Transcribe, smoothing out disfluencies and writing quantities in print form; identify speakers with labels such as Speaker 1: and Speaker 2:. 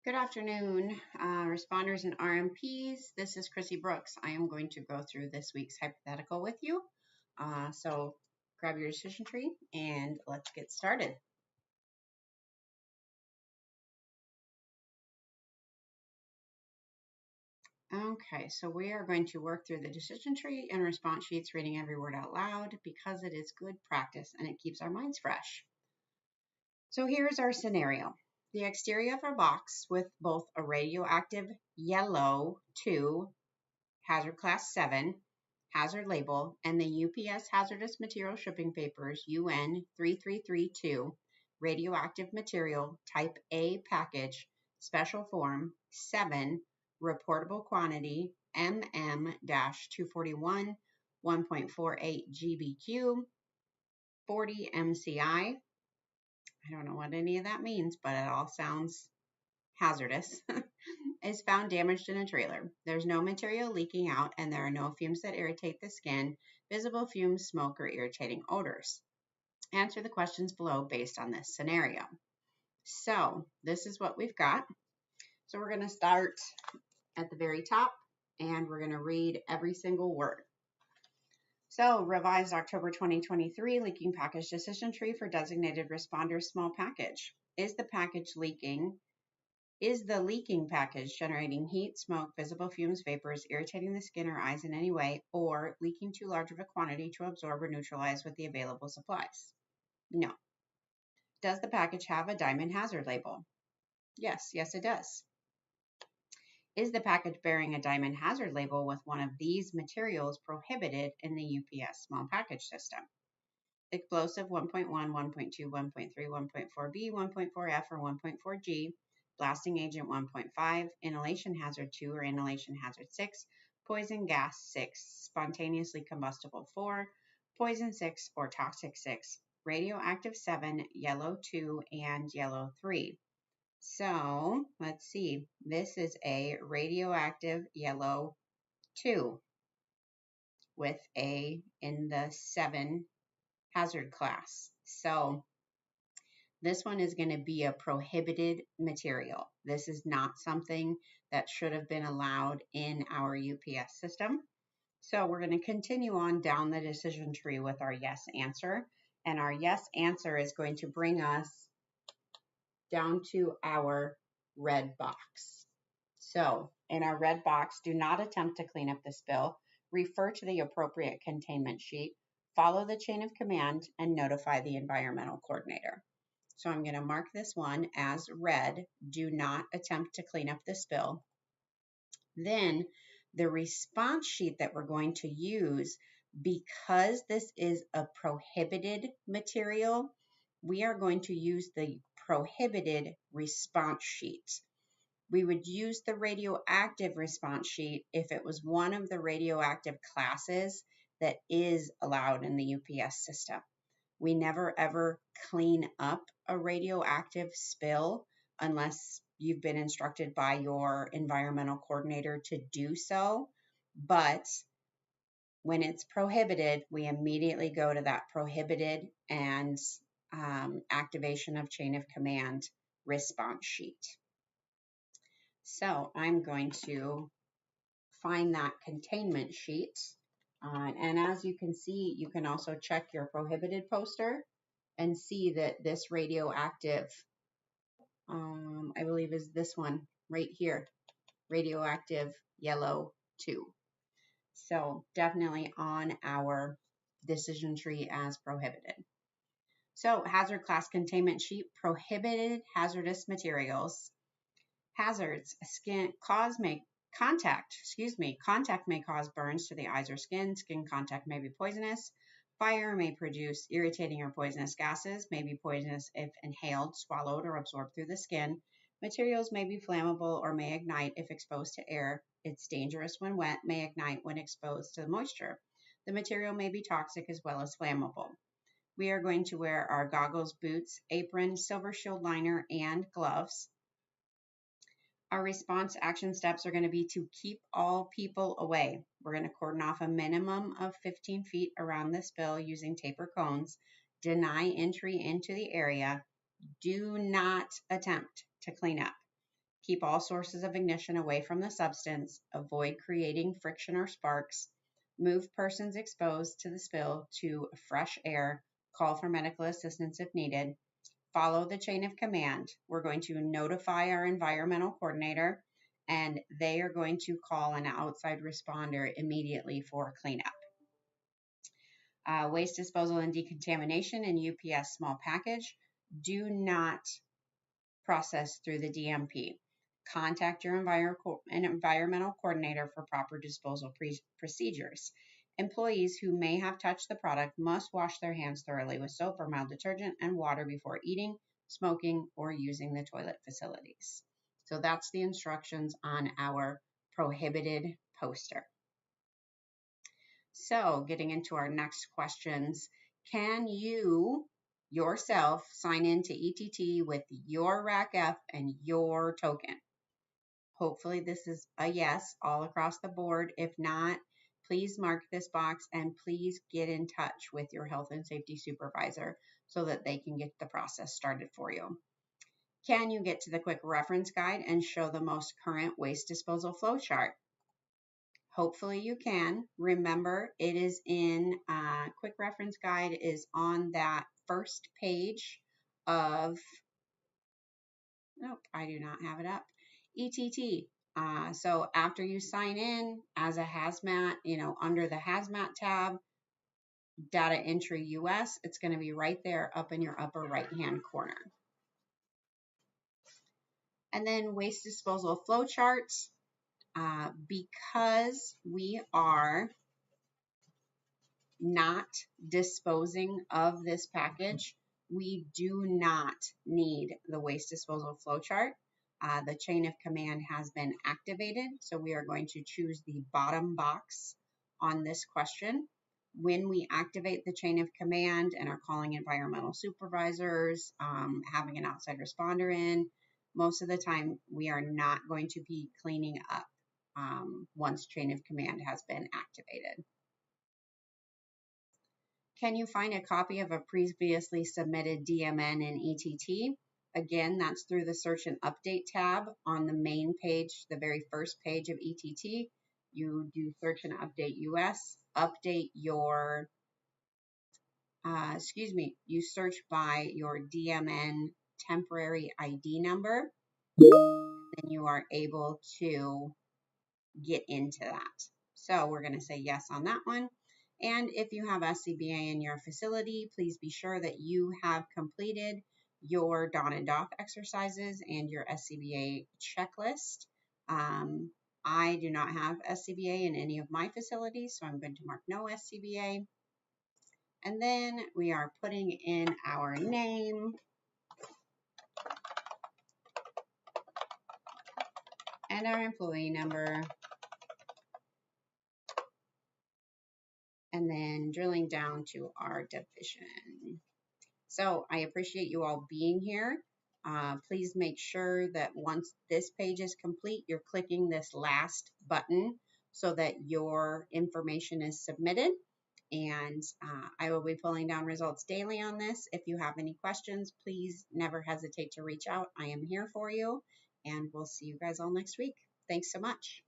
Speaker 1: Good afternoon, responders and RMPs. This is Chrissy Brooks. I am going to go through this week's hypothetical with you. So grab your decision tree and let's get started. Okay, so we are going to work through the decision tree and response sheets, reading every word out loud because it is good practice and it keeps our minds fresh. So here's our scenario. The exterior of our box with both a radioactive yellow 2 hazard class 7 hazard label and the UPS hazardous material shipping papers UN 3332 radioactive material type A package special form 7 reportable quantity MM-241 1.48 GBQ 40 MCI. I don't know what any of that means, but it all sounds hazardous, is found damaged in a trailer. There's no material leaking out and there are no fumes that irritate the skin, visible fumes, smoke, or irritating odors. Answer the questions below based on this scenario. So this is what we've got. So we're going to start at the very top and we're going to read every single word. So revised October 2023 leaking package decision tree for designated responders small package. Is the package leaking? Is the leaking package generating heat, smoke, visible fumes, vapors, irritating the skin or eyes in any way, or leaking too large of a quantity to absorb or neutralize with the available supplies? No. Does the package have a diamond hazard label? Yes, it does. Is the package bearing a diamond hazard label with one of these materials prohibited in the UPS small package system? Explosive 1.1, 1.2, 1.3, 1.4b, 1.4f, or 1.4g, blasting agent 1.5, inhalation hazard 2 or inhalation hazard 6, poison gas 6, spontaneously combustible 4, poison 6 or toxic 6, radioactive 7, yellow 2, and yellow 3. So let's see, this is a radioactive yellow 2 with a in the 7 hazard class. So this one is going to be a prohibited material. This is not something that should have been allowed in our UPS system. So we're going to continue on down the decision tree with our yes answer. And our yes answer is going to bring us down to our red box. So in our red box, do not attempt to clean up the spill. Refer to the appropriate containment sheet. Follow the chain of command and notify the environmental coordinator. So I'm going to mark this one as red. Do not attempt to clean up the spill. Then the response sheet that we're going to use, because this is a prohibited material, we are going to use the prohibited response sheet. We would use the radioactive response sheet if it was one of the radioactive classes that is allowed in the UPS system. We never ever clean up a radioactive spill unless you've been instructed by your environmental coordinator to do so. But when it's prohibited, we immediately go to that prohibited and activation of chain of command response sheet. So I'm going to find that containment sheet. And as you can see, you can also check your prohibited poster and see that this radioactive, I believe is this one right here, radioactive yellow 2. So definitely on our decision tree as prohibited. So hazard class containment sheet, prohibited hazardous materials. Hazards, contact may cause burns to the eyes or skin. Skin contact may be poisonous. Fire may produce irritating or poisonous gases, may be poisonous if inhaled, swallowed, or absorbed through the skin. Materials may be flammable or may ignite if exposed to air. It's dangerous when wet, may ignite when exposed to the moisture. The material may be toxic as well as flammable. We are going to wear our goggles, boots, apron, silver shield liner, and gloves. Our response action steps are going to be to keep all people away. We're going to cordon off a minimum of 15 feet around the spill using tape or cones. Deny entry into the area. Do not attempt to clean up. Keep all sources of ignition away from the substance. Avoid creating friction or sparks. Move persons exposed to the spill to fresh air. Call for medical assistance if needed. Follow the chain of command. We're going to notify our environmental coordinator, and they are going to call an outside responder immediately for cleanup. Waste disposal and decontamination in UPS small package. Do not process through the DMP. Contact your environmental coordinator for proper disposal procedures. Employees who may have touched the product must wash their hands thoroughly with soap or mild detergent and water before eating, smoking, or using the toilet facilities. So that's the instructions on our prohibited poster. So getting into our next questions, can you yourself sign into ETT with your RACF and your token? Hopefully this is a yes all across the board. If not, please mark this box and please get in touch with your health and safety supervisor so that they can get the process started for you. Can you get to the quick reference guide and show the most current waste disposal flow chart? Hopefully you can. Remember, it is in quick reference guide is on that first page of, nope, I do not have it up, ETT. So after you sign in as a hazmat, under the hazmat tab, data entry US, it's going to be right there up in your upper right hand corner. And then waste disposal flow charts, because we are not disposing of this package, we do not need the waste disposal flow chart. The chain of command has been activated, so we are going to choose the bottom box on this question. When we activate the chain of command and are calling environmental supervisors, having an outside responder in, most of the time we are not going to be cleaning up once chain of command has been activated. Can you find a copy of a previously submitted DMN in ETT? Again, that's through the search and update tab on the main page, the very first page of ETT. You do search and update US, update your, you search by your DMN temporary ID number, then you are able to get into that. So we're going to say yes on that one. And if you have SCBA in your facility, please be sure that you have completed your don and doff exercises and your SCBA checklist. I do not have SCBA in any of my facilities, so I'm going to mark no SCBA. And then we are putting in our name and our employee number. And then drilling down to our division. So I appreciate you all being here. Please make sure that once this page is complete, you're clicking this last button so that your information is submitted. And I will be pulling down results daily on this. If you have any questions, please never hesitate to reach out. I am here for you, and we'll see you guys all next week. Thanks so much.